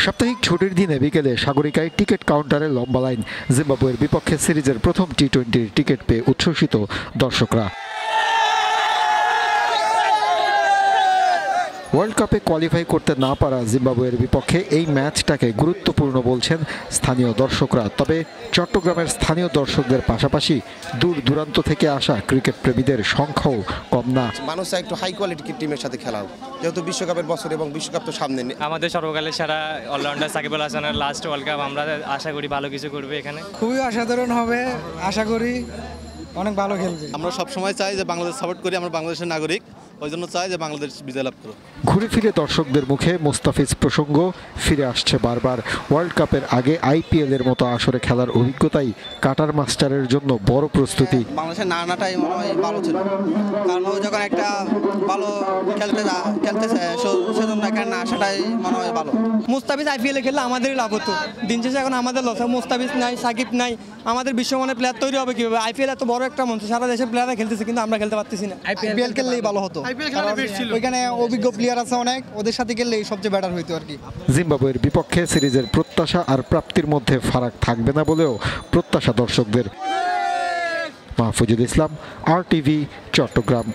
সাপ্তাহিক ছুটির দিনে বিকেলে সাগরিকায় টিকিট কাউন্টারে লম্বা লাইন। জিম্বাবুয়ের বিপক্ষে সিরিজের প্রথম টি-20 টিকিট পেয়ে উচ্ছ্বসিত দর্শকরা। ওয়ার্ল্ড কাপে কোয়ালিফাই করতে না পারা জিম্বাবুয়ের বিপক্ষে এই ম্যাচটাকে গুরুত্বপূর্ণ বলছেন স্থানীয় দর্শকরা। তবে চট্টগ্রামের স্থানীয় দর্শকদের পাশাপাশি দূর দূরান্ত থেকে আসা ক্রিকেট প্রেমীদের সংখ্যাও কম না। মানুষ চায় একটু হাই কোয়ালিটির টিমের সাথে খেলা, যেহেতু বিশ্বকাপের বছর এবং বিশ্বকাপ তো সামনে। আমাদের সর্বকালের সেরা অলরাউন্ডার সাকিব আল হাসানের লাস্ট ওয়ার্ল্ড কাপ, আমরা আশা করি ভালো কিছু করবে এখানে। খুবই অসাধারণ হবে, আশা করি অনেক ভালো খেলবে। আমরা সবসময় চাই যে বাংলাদেশ সাপোর্ট করি, আমরা বাংলাদেশের নাগরিক, ওই জন্য চাই যে বাংলাদেশ বিজয় লাভ করুক। ঘুরে ফিরে দর্শকদের মুখে মোস্তাফিজ প্রসঙ্গ ফিরে আসছে বারবার। ওয়ার্ল্ড কাপের আগে আইপিএল এর মতো আসরে খেলার অভিজ্ঞতাই কাটার মাস্টারের জন্য বড় প্রস্তুতি। বাংলাদেশের নানাটাই মনে হয় ভালো ছিল, কারণ ও যখন একটা ভালো খেলতেছে সেজন্য এখানে না আসাটাই মনে হয় ভালো। মুস্তাফিজ আইপিএলে খেললে আমাদেরই লাভ হতো, দিন শেষে এখন আমাদের লস। মুস্তাফিজ নাই, সাকিব নাই, আমাদের বিশ্বমানের প্লেয়ার তৈরি হবে কিভাবে? আইপিএল এত বড় একটা মঞ্চ, সারা দেশের প্লেয়াররা খেলতেছে কিন্তু আমরা খেলতে পারতেছি না। আইপিএল খেললেই ভালো হতো, ওইখানে অভিজ্ঞ প্লেয়ার আছে অনেক, ওদের সাথে খেললেই সবচেয়ে বেটার হইতো আর কি। জিম্বাবুয়ের বিপক্ষে সিরিজের প্রত্যাশা আর প্রাপ্তির মধ্যে ফারাক থাকবে না বলেও প্রত্যাশা দর্শকদের। মাহফুজুল ইসলাম, RTV, চট্টগ্রাম।